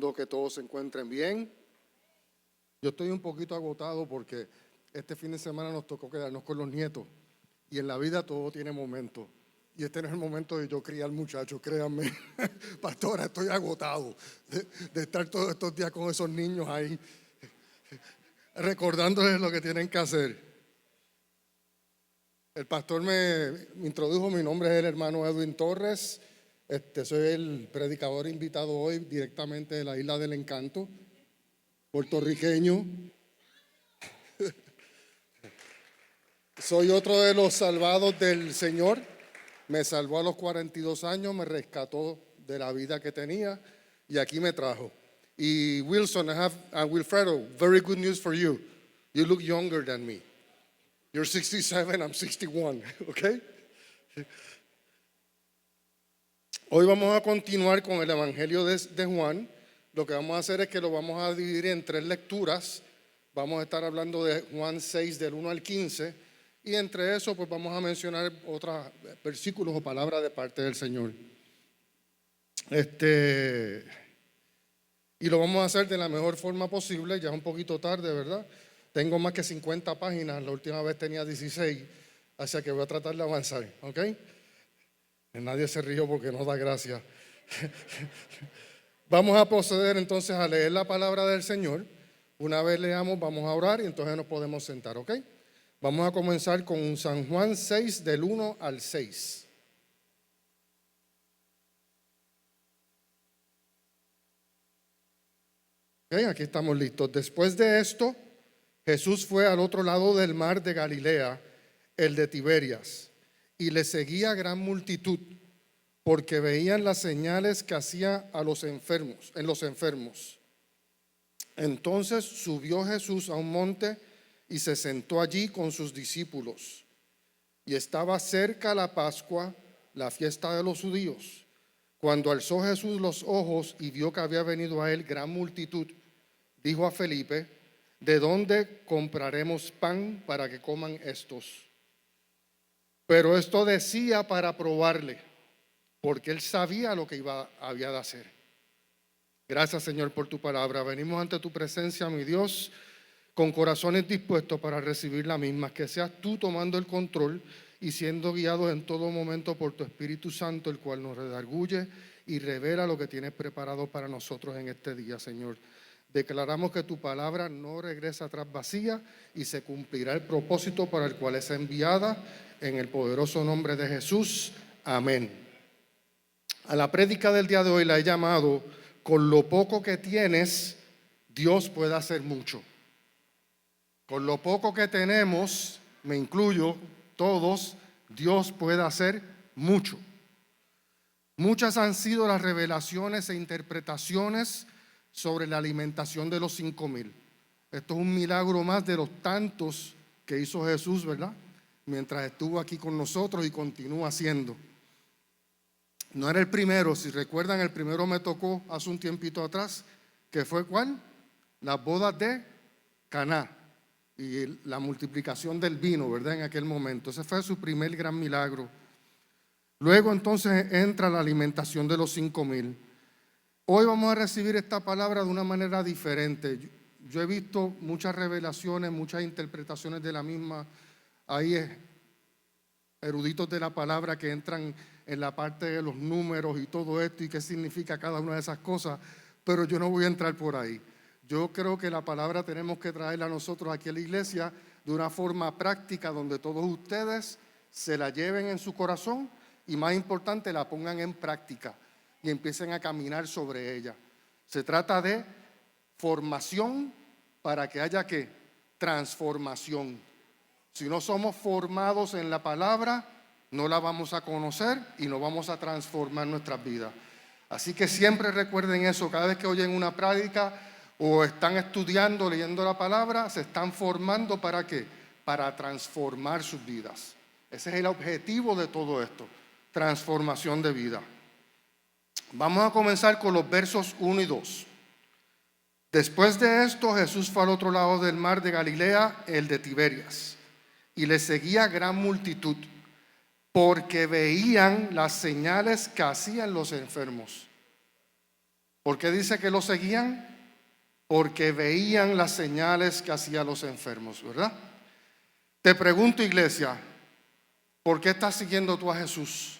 esperando que todos se encuentren bien. Yo estoy un poquito agotado porque este fin de semana nos tocó quedarnos con los nietos. Y en la vida todo tiene momentos. Y este no es el momento de yo criar muchachos, créanme. Pastora, estoy agotado de estar todos estos días con esos niños ahí, recordándoles lo que tienen que hacer. El pastor me introdujo, mi nombre es el hermano Edwin Torres. Soy el predicador invitado hoy directamente de la Isla del Encanto, puertorriqueño. Soy otro de los salvados del Señor. Me salvó a los 42 años, me rescató de la vida que tenía y aquí me trajo. Y Wilson, Wilfredo, very good news for you. You look younger than me. You're 67, I'm 61, ¿ok? Hoy vamos a continuar con el Evangelio de Juan. Lo que vamos a hacer es que lo vamos a dividir en 3 lecturas. Vamos a estar hablando de Juan 6 del 1 al 15. Y entre eso, pues vamos a mencionar otros versículos o palabras de parte del Señor. Y lo vamos a hacer de la mejor forma posible. Ya es un poquito tarde, ¿verdad? Tengo más que 50 páginas. La última vez tenía 16. Así que voy a tratar de avanzar, ¿ok? Nadie se rió porque no da gracia. Vamos a proceder entonces a leer la palabra del Señor. Una vez leamos, vamos a orar y entonces nos podemos sentar, ¿ok? Vamos a comenzar con San Juan 6 del 1 al 6. Ok, aquí estamos listos. Después de esto, Jesús fue al otro lado del mar de Galilea, el de Tiberias, y le seguía gran multitud, porque veían las señales que hacía en los enfermos. Entonces subió Jesús a un monte y se sentó allí con sus discípulos. Y estaba cerca la Pascua, la fiesta de los judíos. Cuando alzó Jesús los ojos y vio que había venido a él gran multitud, dijo a Felipe: ¿de dónde compraremos pan para que coman estos? Pero esto decía para probarle, porque él sabía lo que había de hacer. Gracias, Señor, por tu palabra. Venimos ante tu presencia, mi Dios, con corazones dispuestos para recibir la misma. Que seas tú tomando el control y siendo guiados en todo momento por tu Espíritu Santo, el cual nos redarguye y revela lo que tienes preparado para nosotros en este día, Señor. Declaramos que tu palabra no regresa atrás vacía y se cumplirá el propósito para el cual es enviada, en el poderoso nombre de Jesús. Amén. A la prédica del día de hoy la he llamado: con lo poco que tienes, Dios puede hacer mucho. Con lo poco que tenemos, me incluyo, todos, Dios puede hacer mucho. Muchas han sido las revelaciones e interpretaciones sobre la alimentación de los 5,000. Esto es un milagro más de los tantos que hizo Jesús, ¿verdad? Mientras estuvo aquí con nosotros y continúa haciendo. No era el primero, si recuerdan, el primero me tocó hace un tiempito atrás, que fue ¿cuál? Las bodas de Caná y la multiplicación del vino, ¿verdad? En aquel momento. Ese fue su primer gran milagro. Luego entonces entra la alimentación de los 5,000. Hoy vamos a recibir esta palabra de una manera diferente. Yo he visto muchas revelaciones, muchas interpretaciones de la misma. Hay eruditos de la palabra que entran en la parte de los números y todo esto y qué significa cada una de esas cosas, pero yo no voy a entrar por ahí. Yo creo que la palabra tenemos que traerla a nosotros aquí a la iglesia de una forma práctica, donde todos ustedes se la lleven en su corazón y, más importante, la pongan en práctica y empiecen a caminar sobre ella. Se trata de formación para que haya ¿qué? Transformación. Si no somos formados en la palabra, no la vamos a conocer y no vamos a transformar nuestras vidas. Así que siempre recuerden eso. Cada vez que oyen una prádica o están estudiando, leyendo la palabra, se están formando ¿para qué? Para transformar sus vidas. Ese es el objetivo de todo esto, transformación de vida. Vamos a comenzar con los versos 1 y 2. Después de esto, Jesús fue al otro lado del mar de Galilea, el de Tiberias, y le seguía gran multitud, porque veían las señales que hacían los enfermos. ¿Por qué dice que lo seguían? Porque veían las señales que hacían los enfermos, ¿verdad? Te pregunto, iglesia, ¿por qué estás siguiendo tú a Jesús?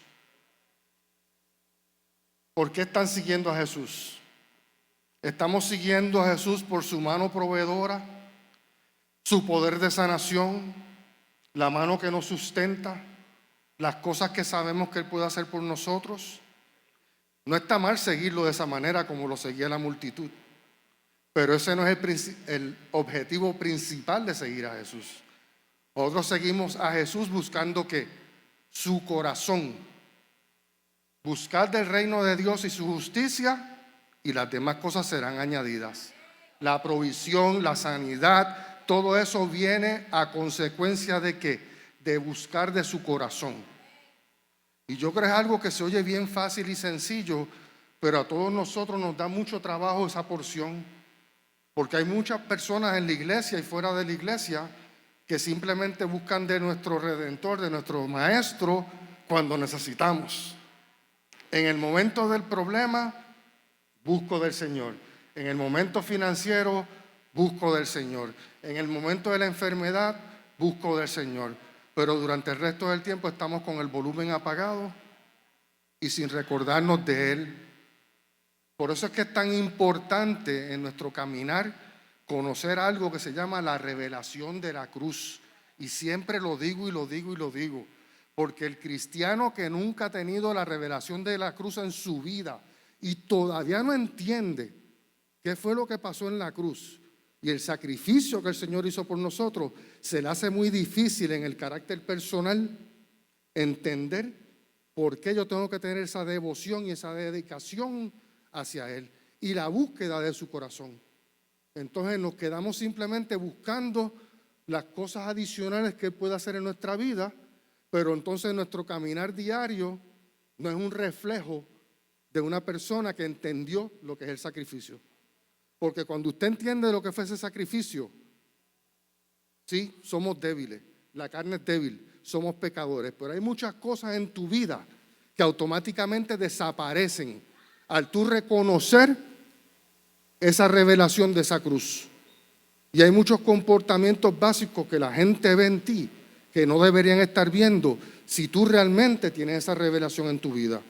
¿Por qué están siguiendo a Jesús? ¿Estamos siguiendo a Jesús por su mano proveedora, su poder de sanación, la mano que nos sustenta, las cosas que sabemos que Él puede hacer por nosotros? No está mal seguirlo de esa manera como lo seguía la multitud, pero ese no es el objetivo principal de seguir a Jesús. Nosotros seguimos a Jesús buscando ¿qué? Su corazón. Buscar del reino de Dios y su justicia, y las demás cosas serán añadidas. La provisión, la sanidad, todo eso viene a consecuencia de ¿qué? De buscar de su corazón. Y yo creo que es algo que se oye bien fácil y sencillo, pero a todos nosotros nos da mucho trabajo esa porción, porque hay muchas personas en la iglesia y fuera de la iglesia que simplemente buscan de nuestro Redentor, de nuestro Maestro, cuando necesitamos. En el momento del problema, busco del Señor. En el momento financiero, busco del Señor. En el momento de la enfermedad, busco del Señor. Pero durante el resto del tiempo estamos con el volumen apagado y sin recordarnos de Él. Por eso es que es tan importante en nuestro caminar conocer algo que se llama la revelación de la cruz. Y siempre lo digo y lo digo y lo digo. Porque el cristiano que nunca ha tenido la revelación de la cruz en su vida y todavía no entiende qué fue lo que pasó en la cruz y el sacrificio que el Señor hizo por nosotros, se le hace muy difícil en el carácter personal entender por qué yo tengo que tener esa devoción y esa dedicación hacia Él y la búsqueda de su corazón. Entonces nos quedamos simplemente buscando las cosas adicionales que Él puede hacer en nuestra vida, pero entonces nuestro caminar diario no es un reflejo de una persona que entendió lo que es el sacrificio. Porque cuando usted entiende lo que fue ese sacrificio, sí, somos débiles, la carne es débil, somos pecadores, pero hay muchas cosas en tu vida que automáticamente desaparecen al tú reconocer esa revelación de esa cruz. Y hay muchos comportamientos básicos que la gente ve en ti que no deberían estar viendo si tú realmente tienes esa revelación en tu vida.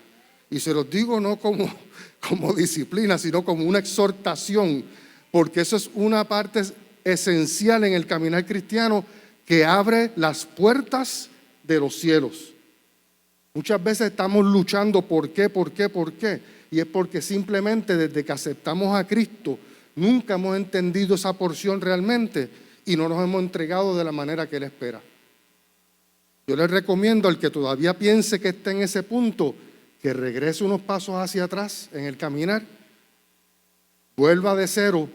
Y se los digo no como disciplina, sino como una exhortación, porque eso es una parte esencial en el caminar cristiano que abre las puertas de los cielos. Muchas veces estamos luchando ¿por qué? Y es porque simplemente desde que aceptamos a Cristo nunca hemos entendido esa porción realmente y no nos hemos entregado de la manera que Él espera. Yo les recomiendo al que todavía piense que está en ese punto, que regrese unos pasos hacia atrás en el caminar, vuelva de cero,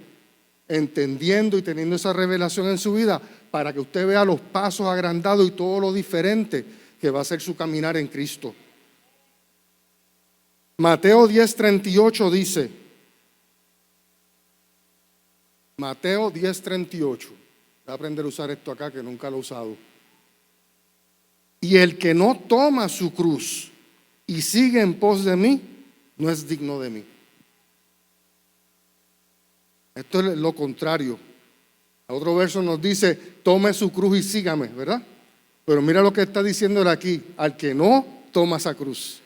entendiendo y teniendo esa revelación en su vida, para que usted vea los pasos agrandados y todo lo diferente que va a ser su caminar en Cristo. Mateo 10:38 dice, Mateo 10:38, voy a aprender a usar esto acá que nunca lo he usado. Y el que no toma su cruz y sigue en pos de mí, no es digno de mí. Esto es lo contrario. Otro verso nos dice, tome su cruz y sígame, ¿verdad? Pero mira lo que está diciéndole aquí, al que no toma esa cruz.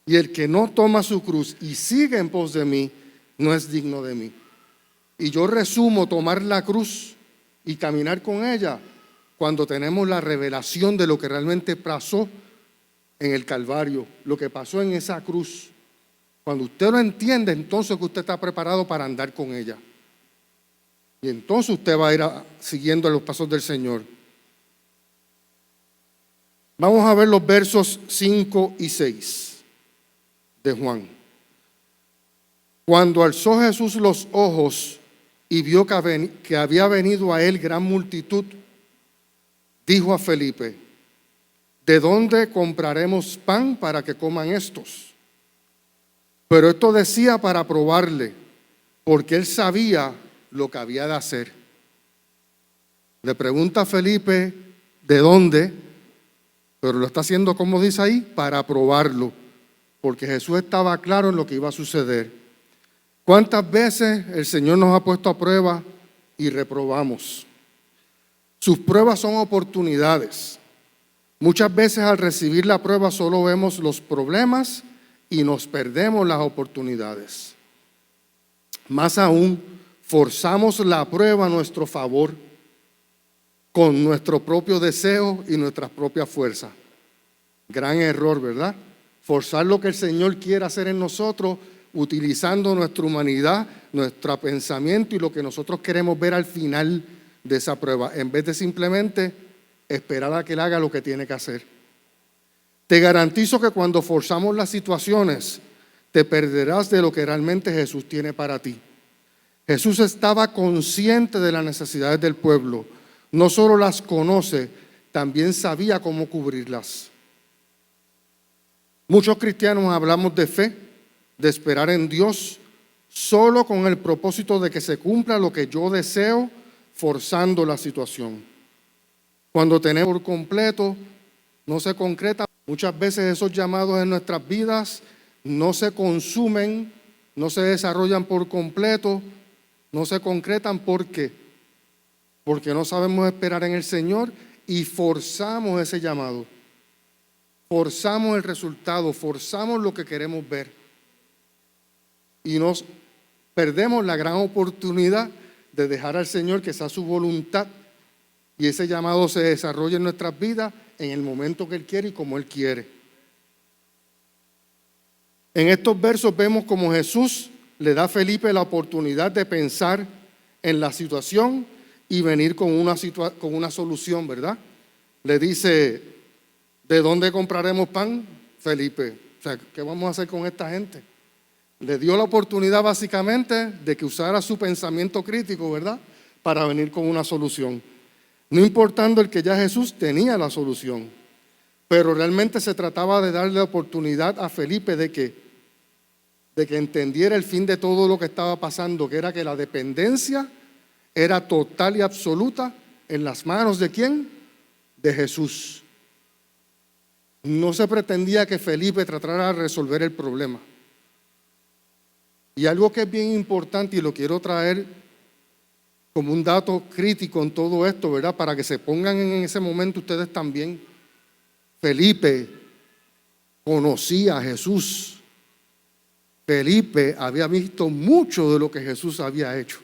Y el que no toma su cruz y sigue en pos de mí, no es digno de mí. Y yo resumo tomar la cruz y caminar con ella cuando tenemos la revelación de lo que realmente pasó en el Calvario, lo que pasó en esa cruz. Cuando usted lo entiende, entonces que usted está preparado para andar con ella. Y entonces usted va a ir siguiendo los pasos del Señor. Vamos a ver los versos 5 y 6 de Juan. Cuando alzó Jesús los ojos y vio que había venido a él gran multitud, dijo a Felipe, ¿de dónde compraremos pan para que coman estos? Pero esto decía para probarle, porque él sabía lo que había de hacer. Le pregunta a Felipe, ¿de dónde? Pero lo está haciendo, como dice ahí, para probarlo, porque Jesús estaba claro en lo que iba a suceder. ¿Cuántas veces el Señor nos ha puesto a prueba y reprobamos? Sus pruebas son oportunidades. Muchas veces al recibir la prueba solo vemos los problemas y nos perdemos las oportunidades. Más aún, forzamos la prueba a nuestro favor con nuestro propio deseo y nuestras propias fuerzas. Gran error, ¿verdad? Forzar lo que el Señor quiere hacer en nosotros utilizando nuestra humanidad, nuestro pensamiento y lo que nosotros queremos ver al final de esa prueba, en vez de simplemente esperar a que Él haga lo que tiene que hacer. Te garantizo que cuando forzamos las situaciones, te perderás de lo que realmente Jesús tiene para ti. Jesús estaba consciente de las necesidades del pueblo. No solo las conoce, también sabía cómo cubrirlas. Muchos cristianos hablamos de fe, de esperar en Dios, solo con el propósito de que se cumpla lo que yo deseo, forzando la situación. Cuando tenemos por completo, no se concreta. Muchas veces esos llamados en nuestras vidas no se consumen, no se desarrollan por completo, no se concretan. ¿Por qué? Porque no sabemos esperar en el Señor y forzamos ese llamado. Forzamos el resultado, forzamos lo que queremos ver. Y nos perdemos la gran oportunidad de dejar al Señor que sea su voluntad y ese llamado se desarrolle en nuestras vidas en el momento que Él quiere y como Él quiere. En estos versos vemos como Jesús le da a Felipe la oportunidad de pensar en la situación y venir con una solución, ¿verdad? Le dice, ¿de dónde compraremos pan, Felipe? O sea, ¿qué vamos a hacer con esta gente? Le dio la oportunidad básicamente de que usara su pensamiento crítico, ¿verdad? Para venir con una solución. No importando el que ya Jesús tenía la solución, pero realmente se trataba de darle la oportunidad a Felipe de que entendiera el fin de todo lo que estaba pasando, que era que la dependencia era total y absoluta en las manos ¿de quién? De Jesús. No se pretendía que Felipe tratara de resolver el problema. Y algo que es bien importante y lo quiero traer como un dato crítico en todo esto, ¿verdad? Para que se pongan en ese momento ustedes también. Felipe conocía a Jesús. Felipe había visto mucho de lo que Jesús había hecho.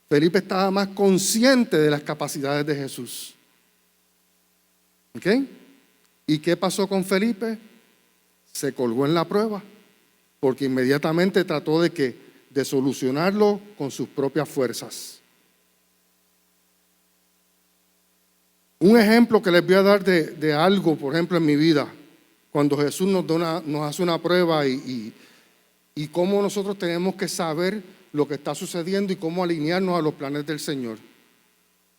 Felipe estaba más consciente de las capacidades de Jesús. ¿Ok? ¿Y qué pasó con Felipe? Se colgó en la prueba, porque inmediatamente trató de solucionarlo con sus propias fuerzas. Un ejemplo que les voy a dar de algo, por ejemplo, en mi vida, cuando Jesús nos hace una prueba y cómo nosotros tenemos que saber lo que está sucediendo y cómo alinearnos a los planes del Señor.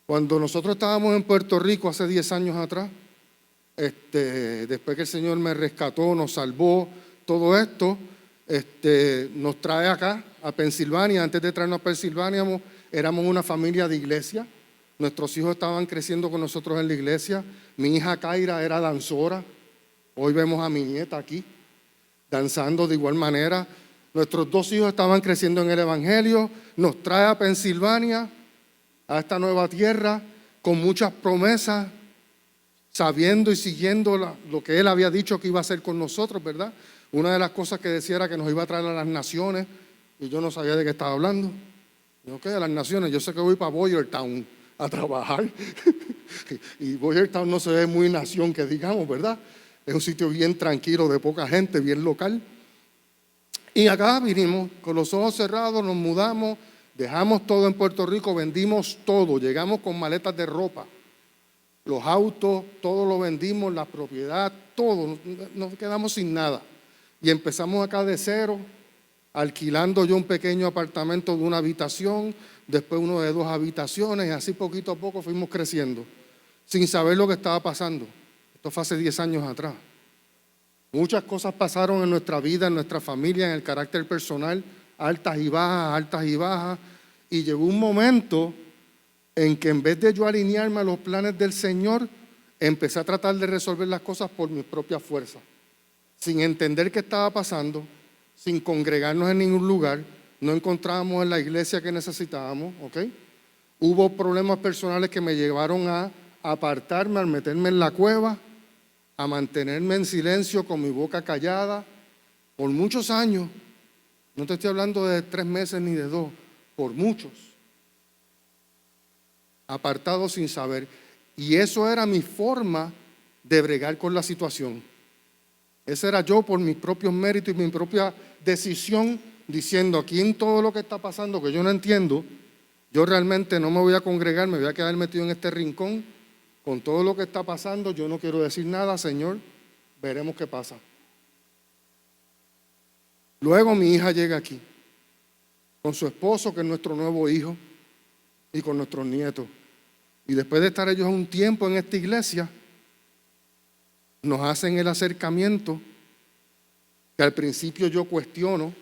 Cuando nosotros estábamos en Puerto Rico hace 10 años atrás, después que el Señor me rescató, nos salvó, todo esto, nos trae acá a Pensilvania. Antes de traernos a Pensilvania éramos una familia de iglesia. Nuestros hijos estaban creciendo con nosotros en la iglesia. Mi hija Kaira era danzora. Hoy vemos a mi nieta aquí danzando de igual manera. Nuestros 2 hijos estaban creciendo en el Evangelio. Nos trae a Pensilvania, a esta nueva tierra, con muchas promesas, sabiendo y siguiendo lo que Él había dicho que iba a hacer con nosotros, ¿verdad? Una de las cosas que decía era que nos iba a traer a las naciones, y yo no sabía de qué estaba hablando. Yo, ¿qué? A las naciones, yo sé que voy para Boyertown a trabajar, y Boyertown no se ve muy nación que digamos, ¿verdad? Es un sitio bien tranquilo, de poca gente, bien local. Y acá vinimos con los ojos cerrados, nos mudamos, dejamos todo en Puerto Rico, vendimos todo, llegamos con maletas de ropa, los autos, todo lo vendimos, la propiedad, todo, nos quedamos sin nada. Y empezamos acá de cero, alquilando yo un pequeño apartamento de una habitación, después uno de 2 habitaciones, y así poquito a poco fuimos creciendo, sin saber lo que estaba pasando. Esto fue hace 10 años atrás. Muchas cosas pasaron en nuestra vida, en nuestra familia, en el carácter personal, altas y bajas, y llegó un momento en que en vez de yo alinearme a los planes del Señor, empecé a tratar de resolver las cosas por mis propias fuerzas, sin entender qué estaba pasando, sin congregarnos en ningún lugar, no encontrábamos en la iglesia que necesitábamos, ¿ok? Hubo problemas personales que me llevaron a apartarme, al meterme en la cueva, a mantenerme en silencio con mi boca callada por muchos años. No te estoy hablando de 3 meses ni de 2, por muchos. Apartado sin saber. Y eso era mi forma de bregar con la situación. Ese era yo por mis propios méritos y mi propia decisión, diciendo aquí en todo lo que está pasando que yo no entiendo, yo realmente no me voy a congregar, me voy a quedar metido en este rincón con todo lo que está pasando. Yo no quiero decir nada, Señor, veremos qué pasa. Luego mi hija llega aquí con su esposo, que es nuestro nuevo hijo, y con nuestros nietos. Y después de estar ellos un tiempo en esta iglesia, nos hacen el acercamiento que al principio yo cuestiono,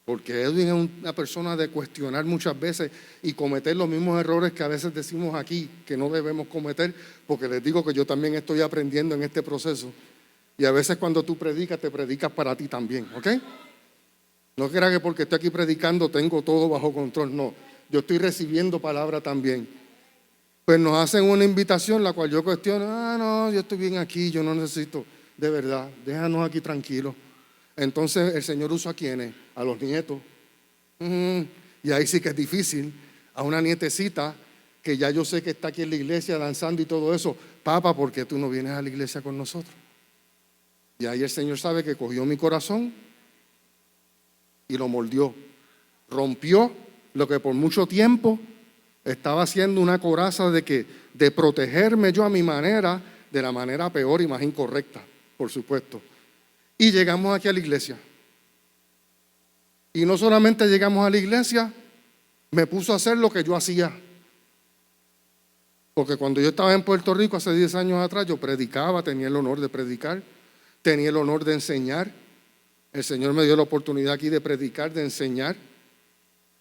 porque Edwin es una persona de cuestionar muchas veces y cometer los mismos errores que a veces decimos aquí que no debemos cometer, porque les digo que yo también estoy aprendiendo en este proceso. Y a veces cuando tú predicas, te predicas para ti también, ¿ok? No creas que porque estoy aquí predicando tengo todo bajo control, no. Yo estoy recibiendo palabra también. Pues nos hacen una invitación, la cual yo cuestiono, no, yo estoy bien aquí, yo no necesito, de verdad, déjanos aquí tranquilos. Entonces el Señor usa a ¿quiénes? A los nietos. Y ahí sí que es difícil. A una nietecita que ya yo sé que está aquí en la iglesia danzando y todo eso. Papá, ¿por qué tú no vienes a la iglesia con nosotros? Y ahí el Señor sabe que cogió mi corazón y lo moldeó. Rompió lo que por mucho tiempo estaba haciendo una coraza de protegerme yo a mi manera, de la manera peor y más incorrecta, por supuesto. Y llegamos aquí a la iglesia. Y no solamente llegamos a la iglesia, me puso a hacer lo que yo hacía. Porque cuando yo estaba en Puerto Rico hace 10 años atrás, yo predicaba, tenía el honor de predicar, tenía el honor de enseñar. El Señor me dio la oportunidad aquí de predicar, de enseñar.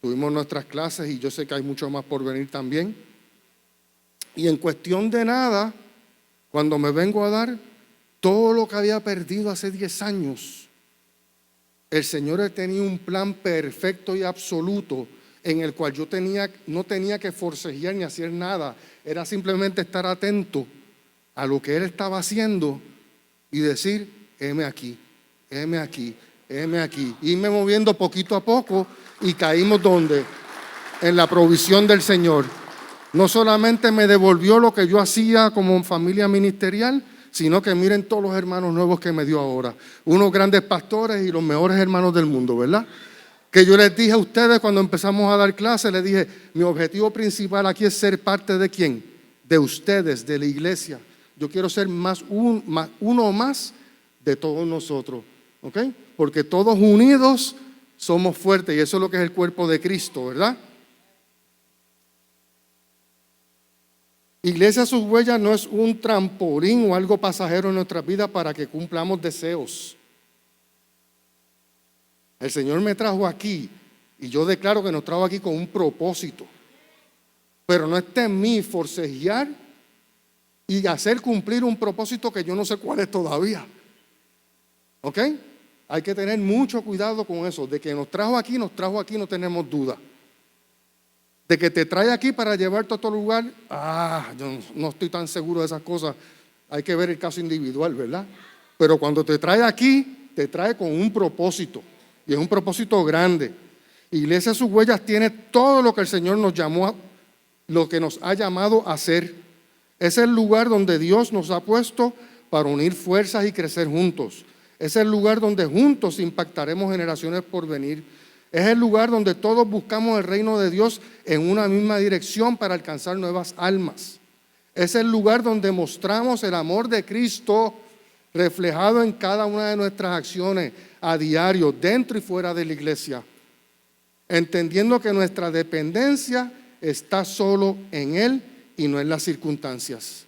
Tuvimos nuestras clases y yo sé que hay mucho más por venir también. Y en cuestión de nada, cuando me vengo a dar todo lo que había perdido hace 10 años, el Señor tenía un plan perfecto y absoluto en el cual yo no tenía que forcejear ni hacer nada. Era simplemente estar atento a lo que Él estaba haciendo y decir, heme aquí, heme aquí, heme aquí. Irme moviendo poquito a poco y caímos ¿dónde? En la provisión del Señor. No solamente me devolvió lo que yo hacía como familia ministerial, sino que miren todos los hermanos nuevos que me dio ahora. Unos grandes pastores y los mejores hermanos del mundo, ¿verdad? Que yo les dije a ustedes cuando empezamos a dar clases, les dije, mi objetivo principal aquí es ser parte ¿de quién? De ustedes, de la iglesia. Yo quiero ser uno más de todos nosotros, ¿ok? Porque todos unidos somos fuertes y eso es lo que es el cuerpo de Cristo, ¿verdad? Iglesia Sus Huellas no es un trampolín o algo pasajero en nuestras vidas para que cumplamos deseos. El Señor me trajo aquí y yo declaro que nos trajo aquí con un propósito. Pero no está en mí forcejear y hacer cumplir un propósito que yo no sé cuál es todavía. ¿Ok? Hay que tener mucho cuidado con eso. De que nos trajo aquí, no tenemos duda. De que te trae aquí para llevarte a otro lugar, yo no estoy tan seguro de esas cosas. Hay que ver el caso individual, ¿verdad? Pero cuando te trae aquí, te trae con un propósito. Y es un propósito grande. Iglesia Sus Huellas tiene todo lo que el Señor nos llamó, lo que nos ha llamado a hacer. Es el lugar donde Dios nos ha puesto para unir fuerzas y crecer juntos. Es el lugar donde juntos impactaremos generaciones por venir. Es el lugar donde todos buscamos el reino de Dios en una misma dirección para alcanzar nuevas almas. Es el lugar donde mostramos el amor de Cristo reflejado en cada una de nuestras acciones a diario, dentro y fuera de la iglesia. Entendiendo que nuestra dependencia está solo en Él y no en las circunstancias.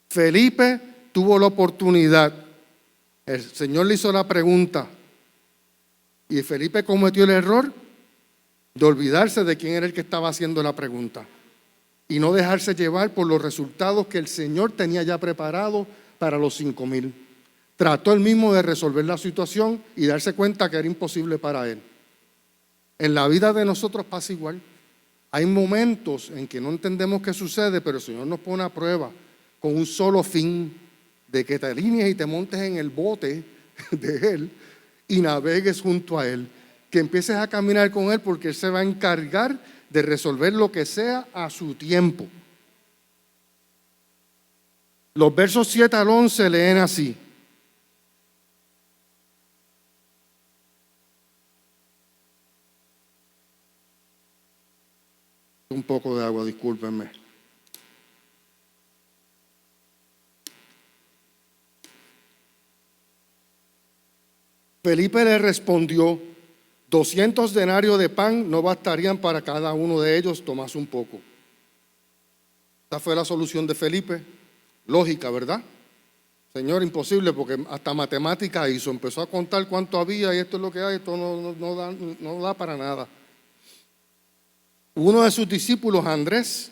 Felipe tuvo la oportunidad. El Señor le hizo la pregunta. Y Felipe cometió el error de olvidarse de quién era el que estaba haciendo la pregunta y no dejarse llevar por los resultados que el Señor tenía ya preparado para los 5,000. Trató él mismo de resolver la situación y darse cuenta que era imposible para él. En la vida de nosotros pasa igual. Hay momentos en que no entendemos qué sucede, pero el Señor nos pone a prueba con un solo fin, de que te alinees y te montes en el bote de Él y navegues junto a Él, que empieces a caminar con Él, porque Él se va a encargar de resolver lo que sea a su tiempo. Los versos 7 al 11 leen así. Un poco de agua, discúlpenme. Felipe le respondió: 200 denarios de pan no bastarían para cada uno de ellos, tomás un poco. Esta fue la solución de Felipe. Lógica, ¿verdad? Señor, imposible, porque hasta matemática hizo. Empezó a contar cuánto había y esto es lo que hay, esto no da para nada. Uno de sus discípulos, Andrés,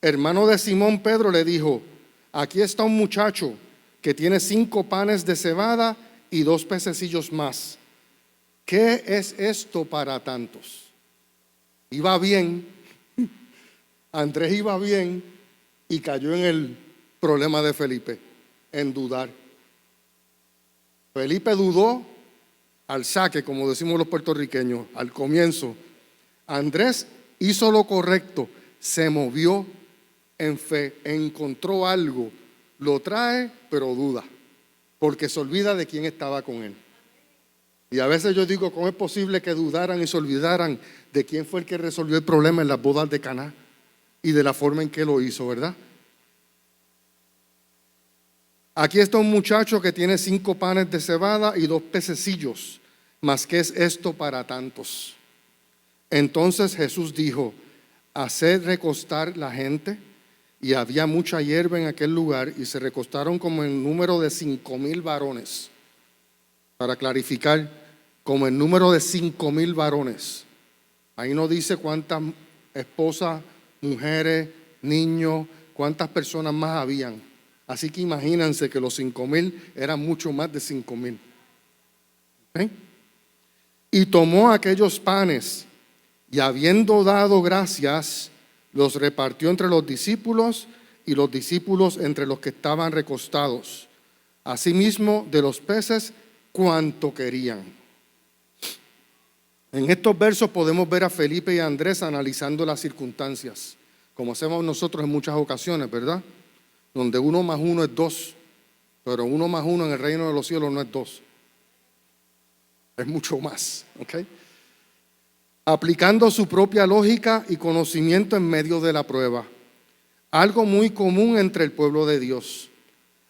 hermano de Simón Pedro, le dijo: aquí está un muchacho que tiene 5 panes de cebada y 2 pececillos más. ¿Qué es esto para tantos? Iba bien, Andrés iba bien y cayó en el problema de Felipe, en dudar. Felipe dudó al saque, como decimos los puertorriqueños, al comienzo. Andrés hizo lo correcto, se movió en fe, encontró algo, lo trae, pero duda, porque se olvida de quién estaba con él. Y a veces yo digo: ¿cómo es posible que dudaran y se olvidaran de quién fue el que resolvió el problema en las bodas de Caná y de la forma en que lo hizo, verdad? Aquí está un muchacho que tiene 5 panes de cebada y 2 pececillos, mas ¿qué es esto para tantos? Entonces Jesús dijo: haced recostar la gente. Y había mucha hierba en aquel lugar, y se recostaron como en número de 5,000 varones. Para clarificar, como en número de 5,000 varones. Ahí no dice cuántas esposas, mujeres, niños, cuántas personas más habían. Así que imagínense que los 5,000 eran mucho más de 5,000. ¿Okay? Y tomó aquellos panes y, habiendo dado gracias, los repartió entre los discípulos y los discípulos entre los que estaban recostados. Asimismo, de los peces, cuanto querían. En estos versos podemos ver a Felipe y a Andrés analizando las circunstancias, como hacemos nosotros en muchas ocasiones, ¿verdad? Donde 1 más 1 es 2, pero 1 más 1 en el reino de los cielos no es 2, es mucho más, ¿ok? Aplicando su propia lógica y conocimiento en medio de la prueba. Algo muy común entre el pueblo de Dios.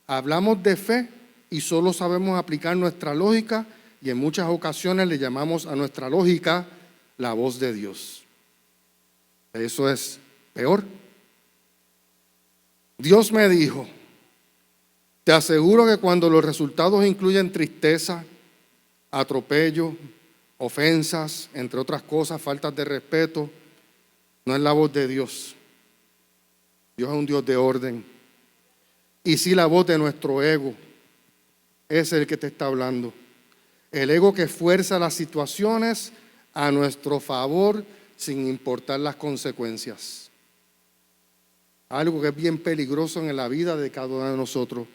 Hablamos de fe y solo sabemos aplicar nuestra lógica, y en muchas ocasiones le llamamos a nuestra lógica la voz de Dios. Eso es peor. Dios me dijo: te aseguro que cuando los resultados incluyen tristeza, atropello, ofensas, entre otras cosas, faltas de respeto, no es la voz de Dios. Dios es un Dios de orden. Y sí, la voz de nuestro ego es el que te está hablando. El ego que fuerza las situaciones a nuestro favor sin importar las consecuencias. Algo que es bien peligroso en la vida de cada uno de nosotros,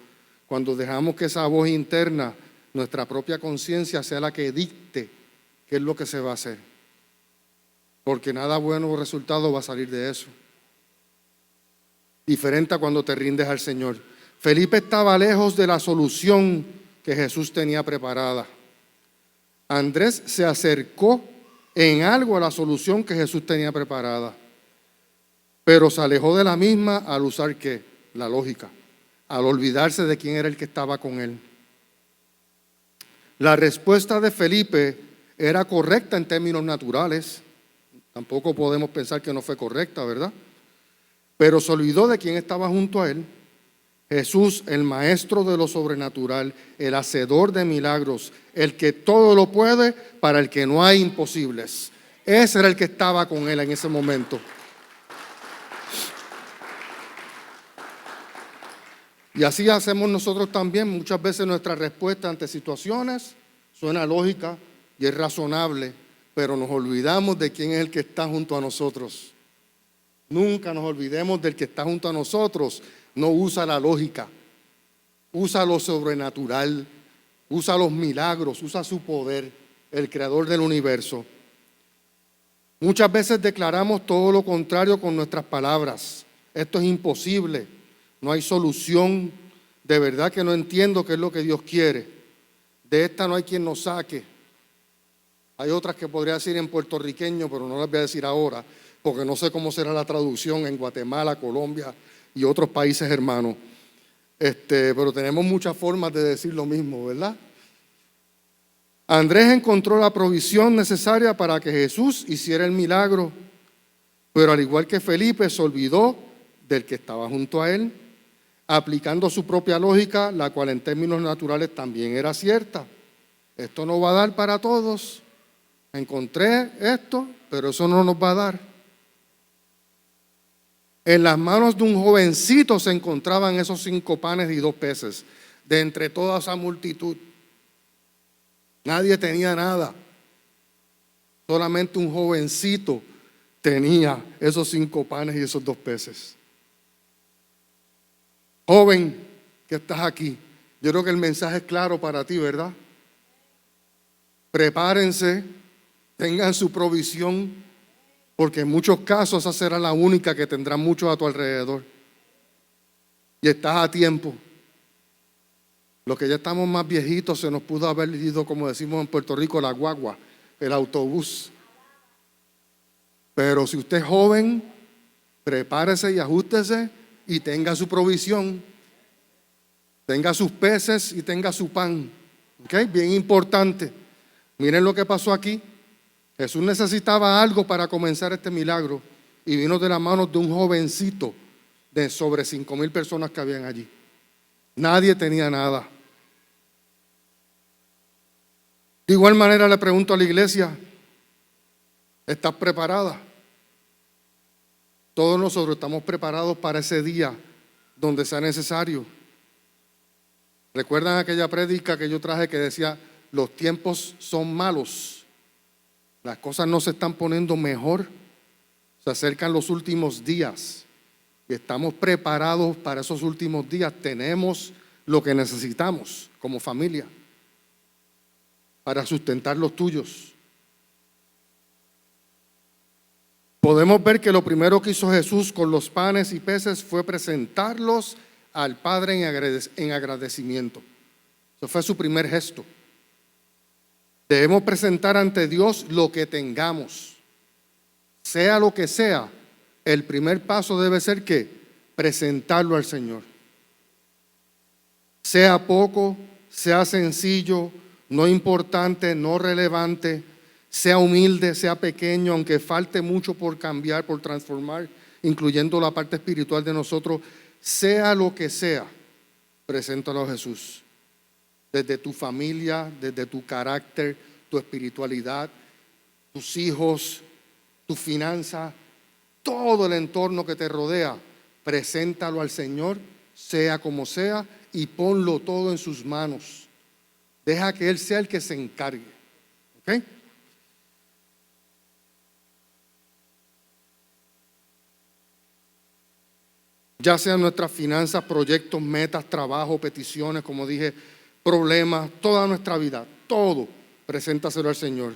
cuando dejamos que esa voz interna, nuestra propia conciencia, sea la que dicte qué es lo que se va a hacer. Porque nada bueno resultado va a salir de eso. Diferente a cuando te rindes al Señor. Felipe estaba lejos de la solución que Jesús tenía preparada. Andrés se acercó en algo a la solución que Jesús tenía preparada, pero se alejó de la misma al usar ¿qué? La lógica, al olvidarse de quién era el que estaba con él. La respuesta de Felipe era correcta en términos naturales. Tampoco podemos pensar que no fue correcta, ¿verdad? Pero se olvidó de quién estaba junto a él. Jesús, el maestro de lo sobrenatural, el hacedor de milagros, el que todo lo puede, para el que no hay imposibles. Ese era el que estaba con él en ese momento. Y así hacemos nosotros también. Muchas veces nuestra respuesta ante situaciones suena lógica y es razonable, pero nos olvidamos de quién es el que está junto a nosotros. Nunca nos olvidemos del que está junto a nosotros. No usa la lógica, usa lo sobrenatural, usa los milagros, usa su poder, el creador del universo. Muchas veces declaramos todo lo contrario con nuestras palabras. Esto es imposible, no hay solución, de verdad que no entiendo qué es lo que Dios quiere. De esta no hay quien nos saque. Hay otras que podría decir en puertorriqueño, pero no las voy a decir ahora, porque no sé cómo será la traducción en Guatemala, Colombia y otros países hermanos. Pero tenemos muchas formas de decir lo mismo, ¿verdad? Andrés encontró la provisión necesaria para que Jesús hiciera el milagro, pero al igual que Felipe se olvidó del que estaba junto a él, aplicando su propia lógica, la cual en términos naturales también era cierta. Esto no va a dar para todos. Encontré esto, pero eso no nos va a dar. En las manos de un jovencito se encontraban esos 5 panes y 2 peces, de entre toda esa multitud. Nadie tenía nada. Solamente un jovencito tenía esos 5 panes y esos 2 peces. Joven que estás aquí, yo creo que el mensaje es claro para ti, ¿verdad? Prepárense, tengan su provisión, porque en muchos casos esa será la única que tendrán muchos a tu alrededor. Y estás a tiempo. Los que ya estamos más viejitos se nos pudo haber ido, como decimos en Puerto Rico, la guagua, el autobús. Pero si usted es joven, prepárese y ajústese y tenga su provisión. Tenga sus peces y tenga su pan. ¿Ok? Bien importante. Miren lo que pasó aquí. Jesús necesitaba algo para comenzar este milagro y vino de las manos de un jovencito de sobre 5,000 personas que habían allí. Nadie tenía nada. De igual manera le pregunto a la iglesia, ¿estás preparada? Todos nosotros estamos preparados para ese día donde sea necesario. ¿Recuerdan aquella prédica que yo traje que decía, los tiempos son malos? Las cosas no se están poniendo mejor, se acercan los últimos días y estamos preparados para esos últimos días. Tenemos lo que necesitamos como familia para sustentar los tuyos. Podemos ver que lo primero que hizo Jesús con los panes y peces fue presentarlos al Padre en agradecimiento. Eso fue su primer gesto. Debemos presentar ante Dios lo que tengamos. Sea lo que sea, el primer paso debe ser que presentarlo al Señor. Sea poco, sea sencillo, no importante, no relevante, sea humilde, sea pequeño, aunque falte mucho por cambiar, por transformar, incluyendo la parte espiritual de nosotros, sea lo que sea, preséntalo a Jesús. Desde tu familia, desde tu carácter, tu espiritualidad, tus hijos, tu finanza, todo el entorno que te rodea, preséntalo al Señor, sea como sea, y ponlo todo en sus manos. Deja que Él sea el que se encargue. ¿Ok? Ya sean nuestras finanzas, proyectos, metas, trabajo, peticiones, como dije, problemas, toda nuestra vida, todo, preséntaselo al Señor.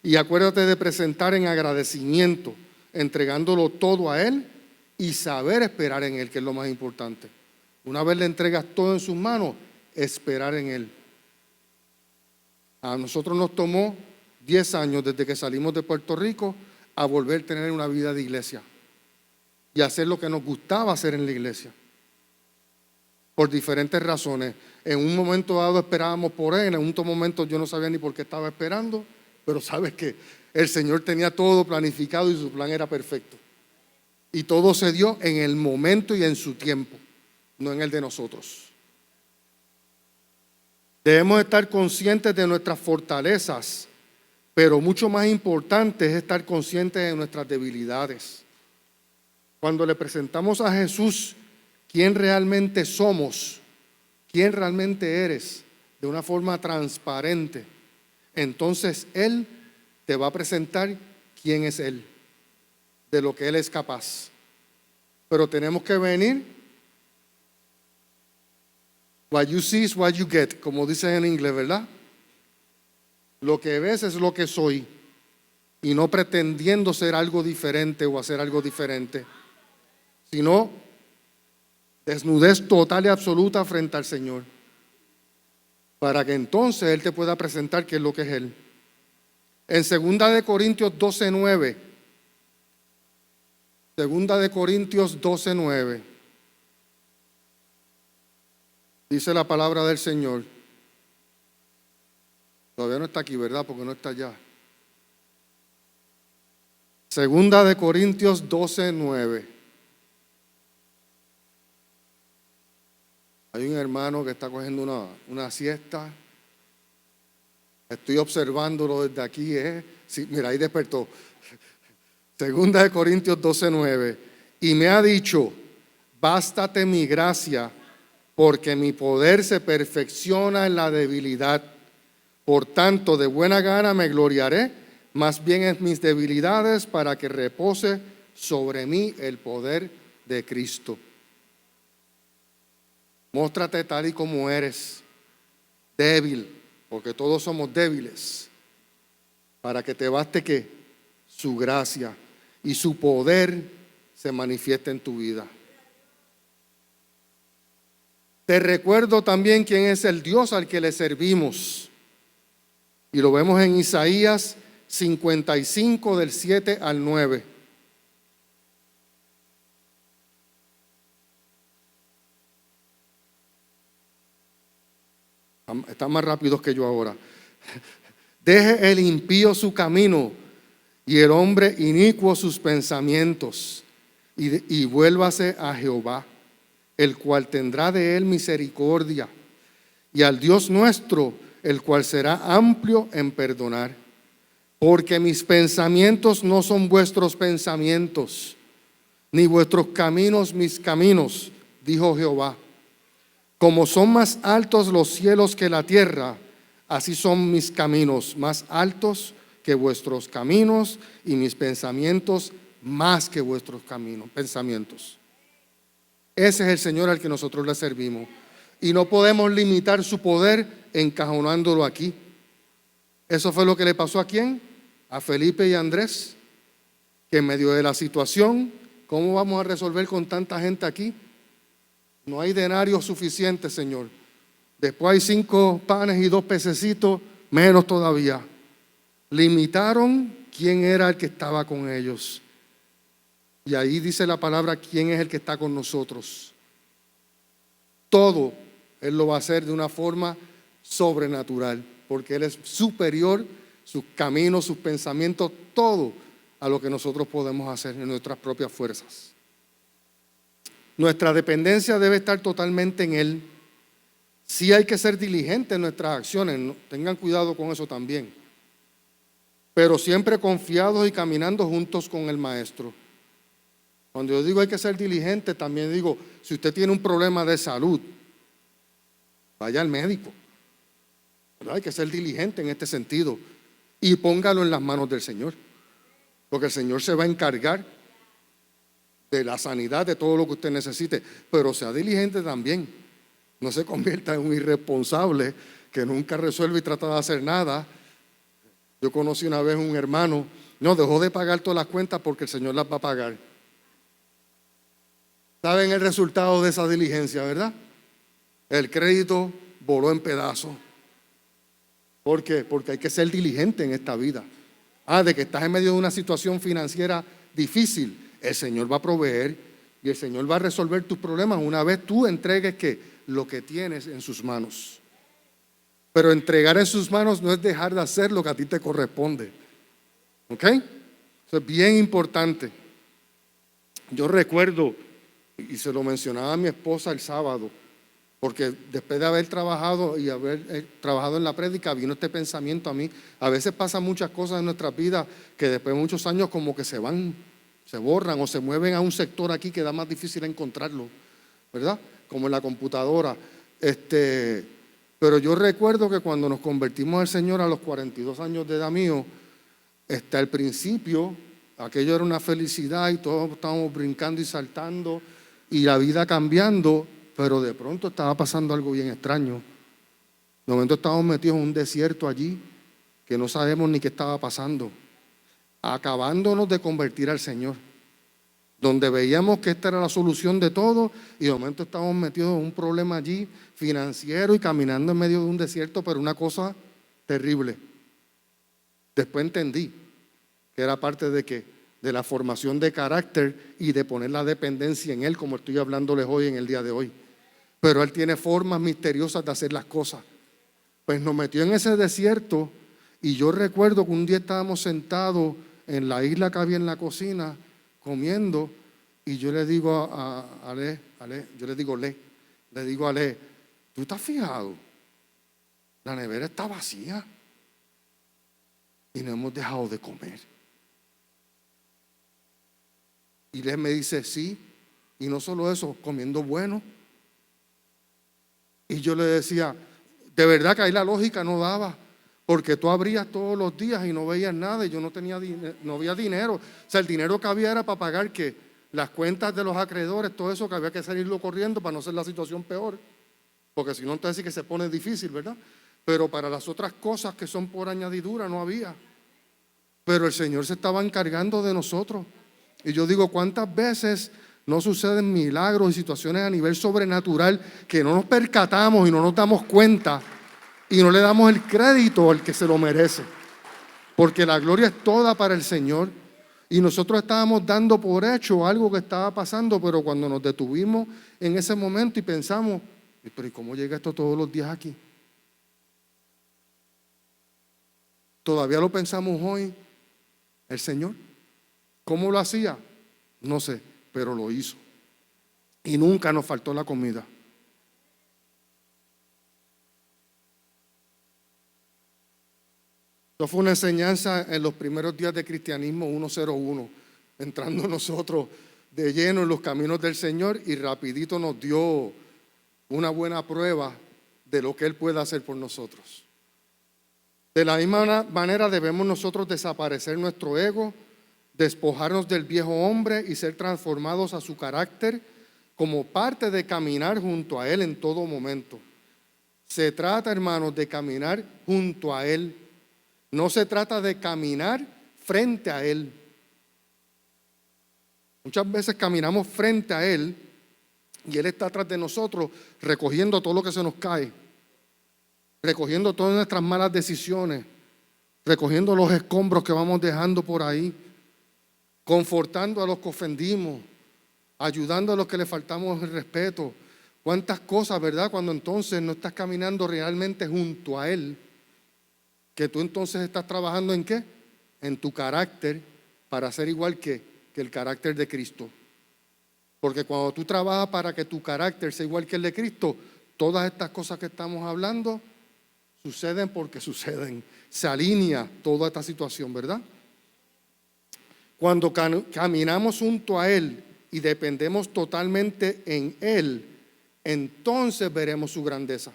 Y acuérdate de presentar en agradecimiento, entregándolo todo a Él y saber esperar en Él, que es lo más importante. Una vez le entregas todo en sus manos, esperar en Él. A nosotros nos tomó 10 años desde que salimos de Puerto Rico a volver a tener una vida de iglesia y hacer lo que nos gustaba hacer en la iglesia. Por diferentes razones. En un momento dado esperábamos por Él, en otro momento yo no sabía ni por qué estaba esperando, pero sabes que el Señor tenía todo planificado y su plan era perfecto. Y todo se dio en el momento y en su tiempo, no en el de nosotros. Debemos estar conscientes de nuestras fortalezas, pero mucho más importante es estar conscientes de nuestras debilidades. Cuando le presentamos a Jesús quién realmente somos, quién realmente eres, de una forma transparente, entonces Él te va a presentar quién es Él, de lo que Él es capaz. Pero tenemos que venir. What you see is what you get, como dicen en inglés, ¿verdad? Lo que ves es lo que soy, y no pretendiendo ser algo diferente o hacer algo diferente, sino desnudez total y absoluta frente al Señor, para que entonces Él te pueda presentar qué es lo que es Él. En 2 Corintios 12:9, 2 Corintios 12:9, dice la palabra del Señor. Todavía no está aquí, ¿verdad? Porque no está allá. 2 Corintios 12:9. Hay un hermano que está cogiendo una siesta. Estoy observándolo desde aquí. Sí, mira, ahí despertó. 2 Corintios 12:9. Y me ha dicho: bástate mi gracia, porque mi poder se perfecciona en la debilidad. Por tanto, de buena gana me gloriaré, más bien en mis debilidades, para que repose sobre mí el poder de Cristo. Móstrate tal y como eres, débil, porque todos somos débiles, para que te baste que su gracia y su poder se manifieste en tu vida. Te recuerdo también quién es el Dios al que le servimos. Y lo vemos en Isaías 55, del 7 al 9. Están más rápidos que yo ahora. Deje el impío su camino y el hombre inicuo sus pensamientos, y vuélvase a Jehová, el cual tendrá de él misericordia, y al Dios nuestro, el cual será amplio en perdonar. Porque mis pensamientos no son vuestros pensamientos, ni vuestros caminos mis caminos, dijo Jehová. Como son más altos los cielos que la tierra, así son mis caminos más altos que vuestros caminos, y mis pensamientos más que vuestros caminos, pensamientos. Ese es el Señor al que nosotros le servimos. Y no podemos limitar su poder encajonándolo aquí. Eso fue lo que le pasó a quién, a Felipe y a Andrés, que en medio de la situación, ¿cómo vamos a resolver con tanta gente aquí? No hay denario suficiente, Señor. Después hay 5 panes y 2 pececitos, menos todavía. Limitaron quién era el que estaba con ellos. Y ahí dice la palabra, quién es el que está con nosotros. Todo Él lo va a hacer de una forma sobrenatural, porque Él es superior, sus caminos, sus pensamientos, todo a lo que nosotros podemos hacer en nuestras propias fuerzas. Nuestra dependencia debe estar totalmente en Él. Sí hay que ser diligentes en nuestras acciones, tengan cuidado con eso también, pero siempre confiados y caminando juntos con el Maestro. Cuando yo digo hay que ser diligente, también digo, si usted tiene un problema de salud, vaya al médico, ¿verdad? Hay que ser diligente en este sentido y póngalo en las manos del Señor, porque el Señor se va a encargar de la sanidad, de todo lo que usted necesite, pero sea diligente también. No se convierta en un irresponsable que nunca resuelve y trata de hacer nada. Yo conocí una vez un hermano, no dejó de pagar todas las cuentas porque el Señor las va a pagar. ¿Saben el resultado de esa diligencia, verdad? El crédito voló en pedazos. ¿Por qué? Porque hay que ser diligente en esta vida. De que estás en medio de una situación financiera difícil, el Señor va a proveer y el Señor va a resolver tus problemas una vez tú entregues lo que tienes en sus manos. Pero entregar en sus manos no es dejar de hacer lo que a ti te corresponde. ¿Ok? Eso es bien importante. Yo recuerdo, y se lo mencionaba a mi esposa el sábado, porque después de haber trabajado y haber trabajado en la prédica, vino este pensamiento a mí. A veces pasan muchas cosas en nuestras vidas que después de muchos años como que se van, se borran o se mueven a un sector aquí que da más difícil encontrarlo, ¿verdad? Como en la computadora. Pero yo recuerdo que cuando nos convertimos al Señor a los 42 años de edad mío, Al principio, aquello era una felicidad y todos estábamos brincando y saltando y la vida cambiando, pero de pronto estaba pasando algo bien extraño. De momento estábamos metidos en un desierto allí que no sabemos ni qué estaba pasando, acabándonos de convertir al Señor, donde veíamos que esta era la solución de todo y de momento estábamos metidos en un problema allí financiero y caminando en medio de un desierto, pero una cosa terrible. Después entendí que era parte de que de la formación de carácter y de poner la dependencia en Él, como estoy hablándoles hoy en el día de hoy. Pero Él tiene formas misteriosas de hacer las cosas. Pues nos metió en ese desierto y yo recuerdo que un día estábamos sentados en la isla que había en la cocina comiendo y yo le digo a Ale, yo le digo a Ale, ¿tú estás fijado? La nevera está vacía y no hemos dejado de comer. Y Le me dice, sí, y no solo eso, comiendo bueno. Y yo le decía, de verdad que ahí la lógica no daba, porque tú abrías todos los días y no veías nada y yo no tenía no había dinero. O sea, el dinero que había era para pagar que las cuentas de los acreedores, todo eso que había que salirlo corriendo para no hacer la situación peor, porque si no entonces sí que se pone difícil, ¿verdad? Pero para las otras cosas que son por añadidura no había. Pero el Señor se estaba encargando de nosotros. Y yo digo, ¿cuántas veces no suceden milagros y situaciones a nivel sobrenatural que no nos percatamos y no nos damos cuenta y no le damos el crédito al que se lo merece? Porque la gloria es toda para el Señor y nosotros estábamos dando por hecho algo que estaba pasando, pero cuando nos detuvimos en ese momento y pensamos, pero ¿y cómo llega esto todos los días aquí? Todavía lo pensamos hoy, el Señor. ¿Cómo lo hacía? No sé, pero lo hizo. Y nunca nos faltó la comida. Esto fue una enseñanza en los primeros días de cristianismo 101, entrando nosotros de lleno en los caminos del Señor y rapidito nos dio una buena prueba de lo que Él puede hacer por nosotros. De la misma manera debemos nosotros desaparecer nuestro ego, despojarnos del viejo hombre y ser transformados a su carácter como parte de caminar junto a Él en todo momento. Se trata, hermanos, de caminar junto a Él. No se trata de caminar frente a Él. Muchas veces caminamos frente a Él y Él está atrás de nosotros recogiendo todo lo que se nos cae, recogiendo todas nuestras malas decisiones, recogiendo los escombros que vamos dejando por ahí, confortando a los que ofendimos, ayudando a los que le faltamos el respeto. Cuántas cosas, ¿verdad? Cuando entonces no estás caminando realmente junto a Él, que tú entonces estás trabajando ¿en qué? En tu carácter para ser igual que el carácter de Cristo. Porque cuando tú trabajas para que tu carácter sea igual que el de Cristo, todas estas cosas que estamos hablando suceden porque suceden. Se alinea toda esta situación, ¿verdad? Cuando caminamos junto a Él y dependemos totalmente en Él, entonces veremos su grandeza.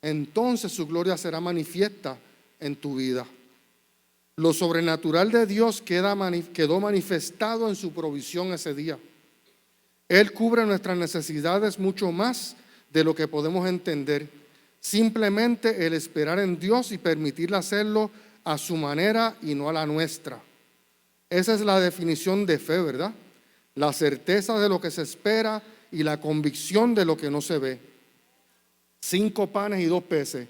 Entonces su gloria será manifiesta en tu vida. Lo sobrenatural de Dios quedó manifestado en su provisión ese día. Él cubre nuestras necesidades mucho más de lo que podemos entender. Simplemente el esperar en Dios y permitirle hacerlo a su manera y no a la nuestra. Esa es la definición de fe, ¿verdad? La certeza de lo que se espera y la convicción de lo que no se ve. 5 panes y 2 peces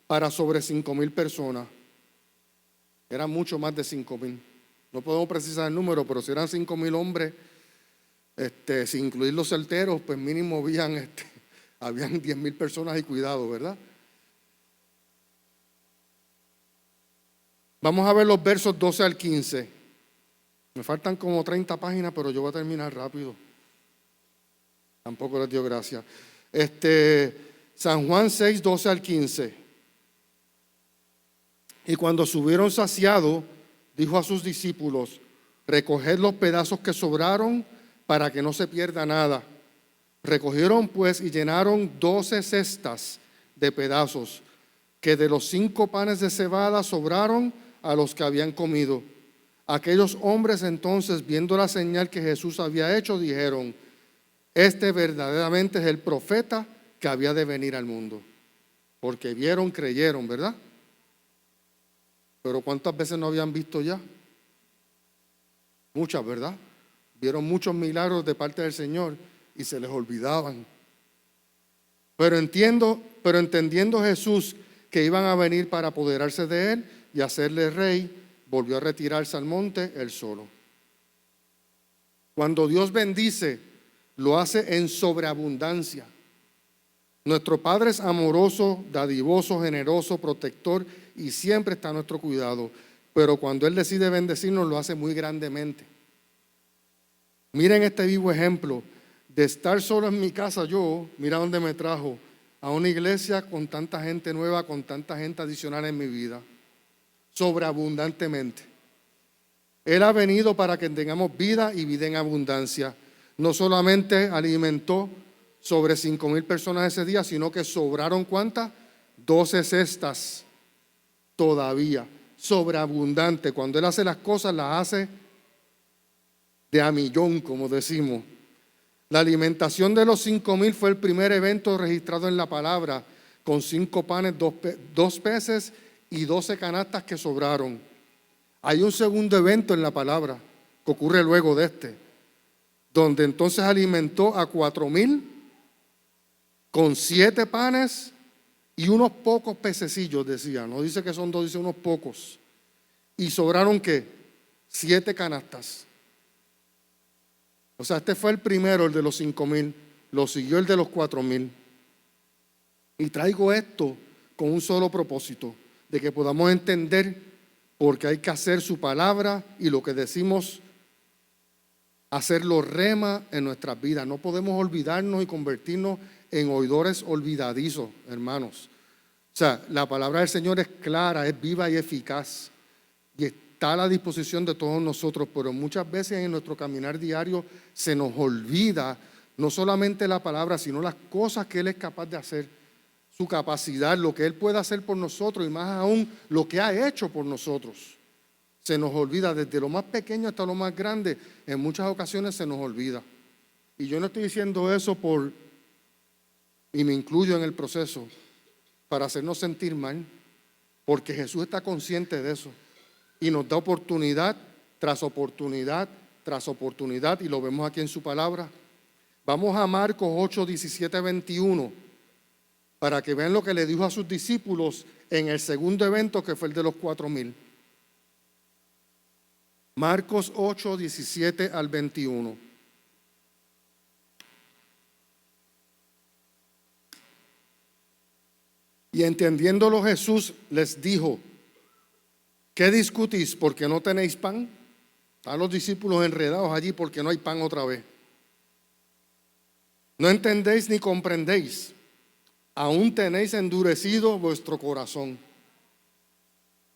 para sobre 5,000 personas. Eran mucho más de 5,000. No podemos precisar el número, pero si eran 5,000 hombres, sin incluir los solteros, pues mínimo habían 10,000 personas y cuidado, ¿verdad? Vamos a ver los versos 12 al 15. Me faltan como 30 páginas, pero yo voy a terminar rápido. Tampoco les dio gracia. San Juan 6, 12 al 15. Y cuando subieron saciados, dijo a sus discípulos: recoged los pedazos que sobraron para que no se pierda nada. Recogieron pues y llenaron 12 cestas de pedazos, que de los 5 panes de cebada sobraron a los que habían comido. Aquellos hombres entonces, viendo la señal que Jesús había hecho, dijeron: este verdaderamente es el profeta que había de venir al mundo. Porque vieron, creyeron, ¿verdad? Pero ¿cuántas veces no habían visto ya? Muchas, ¿verdad? Vieron muchos milagros de parte del Señor y se les olvidaban. Pero entendiendo Jesús que iban a venir para apoderarse de él y hacerle rey, volvió a retirarse al monte él solo. Cuando Dios bendice, lo hace en sobreabundancia. Nuestro Padre es amoroso, dadivoso, generoso, protector y siempre está a nuestro cuidado. Pero cuando Él decide bendecirnos, lo hace muy grandemente. Miren este vivo ejemplo de estar solo en mi casa. Mira dónde me trajo, a una iglesia con tanta gente nueva, con tanta gente adicional en mi vida, sobreabundantemente. Él ha venido para que tengamos vida y vida en abundancia. No solamente alimentó sobre 5,000 personas ese día, sino que sobraron ¿cuántas? 12 cestas todavía, sobreabundante. Cuando Él hace las cosas, las hace de a millón, como decimos. La alimentación de los 5,000 fue el primer evento registrado en la palabra, con 5 panes, 2 peces y 12 canastas que sobraron. Hay un segundo evento en la palabra que ocurre luego de este, donde entonces alimentó a 4,000 con 7 panes y unos pocos pececillos, decía. No dice que son 2, dice unos pocos. Y sobraron ¿qué? 7 canastas. O sea, este fue el primero, el de los 5,000. Lo siguió el de los 4,000. Y traigo esto con un solo propósito, de que podamos entender por qué hay que hacer su palabra y lo que decimos, hacerlo rema en nuestras vidas. No podemos olvidarnos y convertirnos en oidores olvidadizos, hermanos. O sea, la palabra del Señor es clara, es viva y eficaz. Y está a la disposición de todos nosotros, pero muchas veces en nuestro caminar diario se nos olvida no solamente la palabra, sino las cosas que Él es capaz de hacer, su capacidad, lo que Él puede hacer por nosotros y más aún lo que ha hecho por nosotros. Se nos olvida, desde lo más pequeño hasta lo más grande, en muchas ocasiones se nos olvida. Y yo no estoy diciendo eso y me incluyo en el proceso, para hacernos sentir mal, porque Jesús está consciente de eso y nos da oportunidad tras oportunidad tras oportunidad, y lo vemos aquí en su palabra. Vamos a Marcos 8, 17, 21, para que vean lo que le dijo a sus discípulos en el segundo evento, que fue el de los 4,000. Marcos 8, 17 al 21. Y entendiéndolo Jesús les dijo: ¿qué discutís? ¿Porque no tenéis pan? Están los discípulos enredados allí porque no hay pan otra vez. No entendéis ni comprendéis. Aún tenéis endurecido vuestro corazón.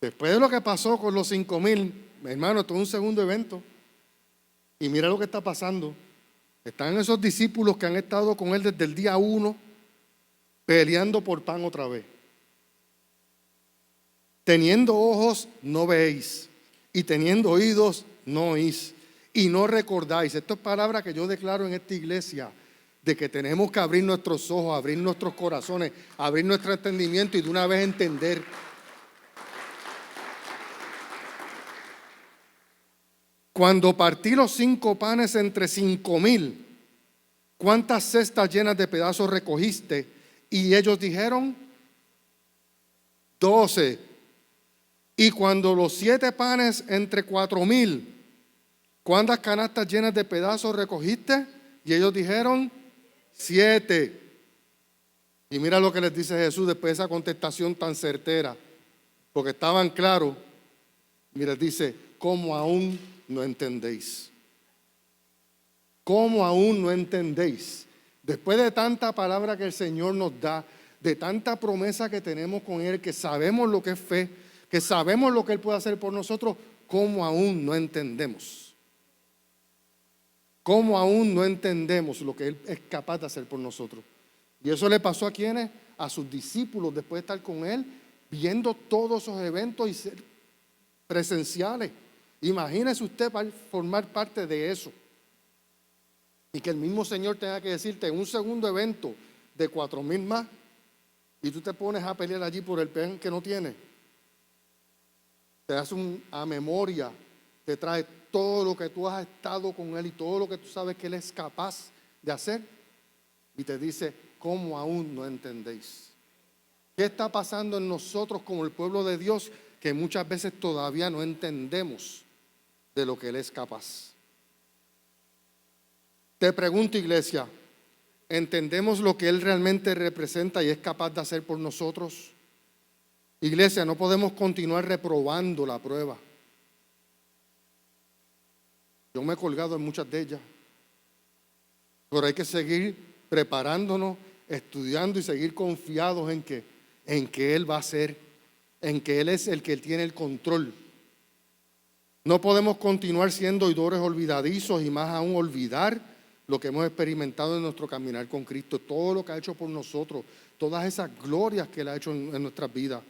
Después de lo que pasó con los 5,000, hermano, esto es un segundo evento. Y mira lo que está pasando. Están esos discípulos que han estado con Él desde el día 1, peleando por pan otra vez. Teniendo ojos, no veis. Y teniendo oídos, no oís. Y no recordáis. Esto es palabra que yo declaro en esta iglesia, de que tenemos que abrir nuestros ojos, abrir nuestros corazones, abrir nuestro entendimiento y de una vez entender. Cuando partí los 5 panes entre 5,000, ¿cuántas cestas llenas de pedazos recogiste? Y ellos dijeron: 12. Y cuando los 7 panes entre 4,000, ¿cuántas canastas llenas de pedazos recogiste? Y ellos dijeron: 7. Y mira lo que les dice Jesús después de esa contestación tan certera, porque estaban claros. Mira, dice: ¿cómo aún no entendéis? ¿Cómo aún no entendéis? Después de tanta palabra que el Señor nos da, de tanta promesa que tenemos con Él, que sabemos lo que es fe, que sabemos lo que Él puede hacer por nosotros, ¿cómo aún no entendemos? ¿Cómo aún no entendemos lo que Él es capaz de hacer por nosotros? Y eso le pasó a quienes, a sus discípulos, después de estar con Él, viendo todos esos eventos y ser presenciales. Imagínese usted formar parte de eso. Y que el mismo Señor tenga que decirte en un segundo evento de 4,000 más, y tú te pones a pelear allí por el pan que no tiene. Te hace a memoria, te trae todo lo que tú has estado con Él y todo lo que tú sabes que Él es capaz de hacer. Y te dice, ¿cómo aún no entendéis? ¿Qué está pasando en nosotros como el pueblo de Dios que muchas veces todavía no entendemos de lo que Él es capaz? Te pregunto, iglesia, ¿entendemos lo que Él realmente representa y es capaz de hacer por nosotros? Iglesia, no podemos continuar reprobando la prueba. Yo me he colgado en muchas de ellas, pero hay que seguir preparándonos, estudiando y seguir confiados en que Él va a hacer, en que Él es el que tiene el control. No podemos continuar siendo oidores olvidadizos y más aún olvidar lo que hemos experimentado en nuestro caminar con Cristo, todo lo que ha hecho por nosotros, todas esas glorias que Él ha hecho en nuestras vidas,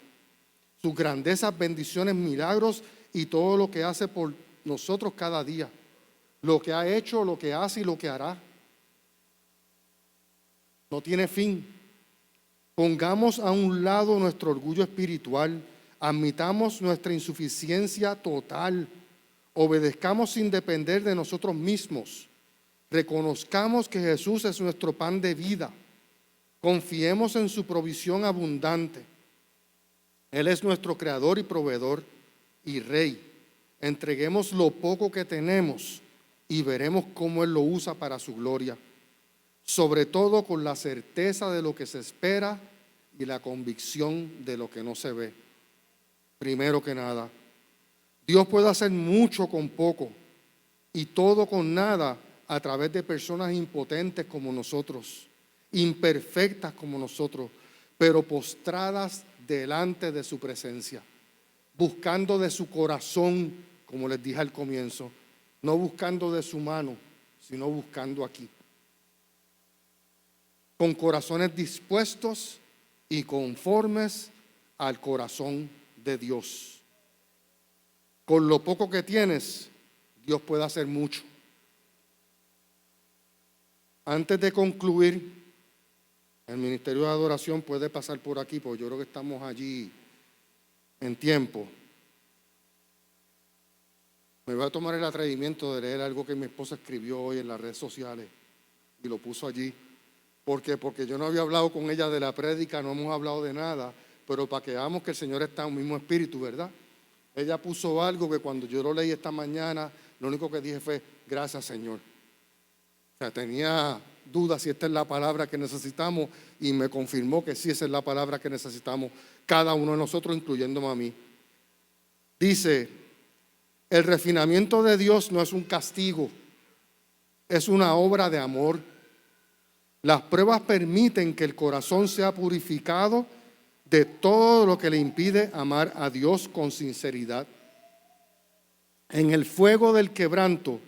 sus grandezas, bendiciones, milagros y todo lo que hace por nosotros cada día, lo que ha hecho, lo que hace y lo que hará. No tiene fin. Pongamos a un lado nuestro orgullo espiritual, admitamos nuestra insuficiencia total, obedezcamos sin depender de nosotros mismos, reconozcamos que Jesús es nuestro pan de vida, confiemos en su provisión abundante. Él es nuestro creador y proveedor y rey. Entreguemos lo poco que tenemos y veremos cómo Él lo usa para su gloria. Sobre todo con la certeza de lo que se espera y la convicción de lo que no se ve. Primero que nada, Dios puede hacer mucho con poco y todo con nada a través de personas impotentes como nosotros, imperfectas como nosotros, pero postradas delante de su presencia, buscando de su corazón, como les dije al comienzo, no buscando de su mano, sino buscando aquí. Con corazones dispuestos y conformes al corazón de Dios. Con lo poco que tienes, Dios puede hacer mucho. Antes de concluir, el ministerio de adoración puede pasar por aquí, porque yo creo que estamos allí en tiempo. Me voy a tomar el atrevimiento de leer algo que mi esposa escribió hoy en las redes sociales y lo puso allí. ¿Por qué? Porque yo no había hablado con ella de la prédica, no hemos hablado de nada, pero para que veamos que el Señor está en un mismo espíritu, ¿verdad? Ella puso algo que cuando yo lo leí esta mañana, lo único que dije fue, gracias Señor. O sea, tenía dudas si esta es la palabra que necesitamos y me confirmó que sí, esa es la palabra que necesitamos cada uno de nosotros, incluyéndome a mí. Dice, el refinamiento de Dios no es un castigo, es una obra de amor. Las pruebas permiten que el corazón sea purificado de todo lo que le impide amar a Dios con sinceridad. En el fuego del quebranto,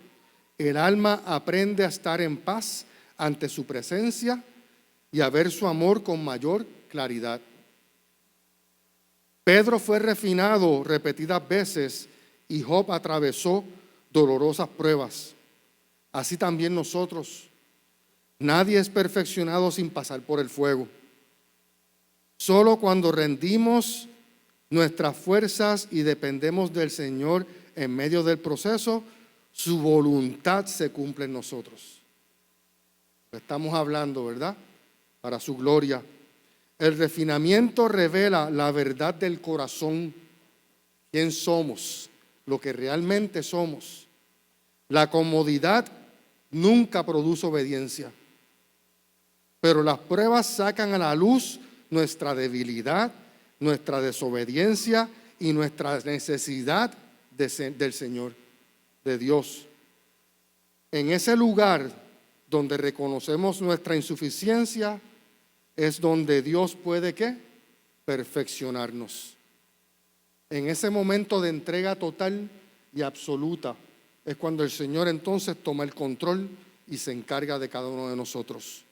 el alma aprende a estar en paz ante su presencia y a ver su amor con mayor claridad. Pedro fue refinado repetidas veces y Job atravesó dolorosas pruebas. Así también nosotros. Nadie es perfeccionado sin pasar por el fuego. Solo cuando rendimos nuestras fuerzas y dependemos del Señor en medio del proceso, su voluntad se cumple en nosotros. Estamos hablando, ¿verdad? Para su gloria. El refinamiento revela la verdad del corazón, quién somos, lo que realmente somos. La comodidad nunca produce obediencia, pero las pruebas sacan a la luz nuestra debilidad, nuestra desobediencia y nuestra necesidad del Señor, de Dios. En ese lugar donde reconocemos nuestra insuficiencia es donde Dios puede ¿qué? Perfeccionarnos. En ese momento de entrega total y absoluta es cuando el Señor entonces toma el control y se encarga de cada uno de nosotros.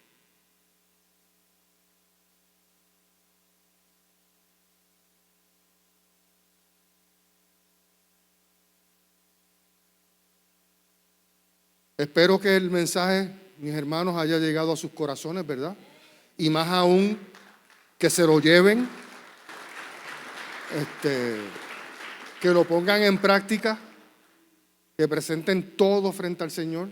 Espero que el mensaje, mis hermanos, haya llegado a sus corazones, ¿verdad? Y más aún que se lo lleven, que lo pongan en práctica, que presenten todo frente al Señor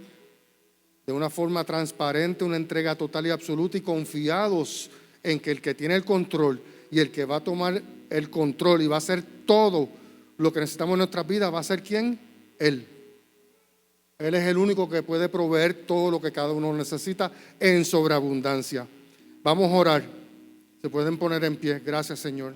de una forma transparente, una entrega total y absoluta, y confiados en que el que tiene el control y el que va a tomar el control y va a hacer todo lo que necesitamos en nuestras vidas, va a ser ¿quién? Él. Él es el único que puede proveer todo lo que cada uno necesita en sobreabundancia. Vamos a orar. Se pueden poner en pie. Gracias, Señor.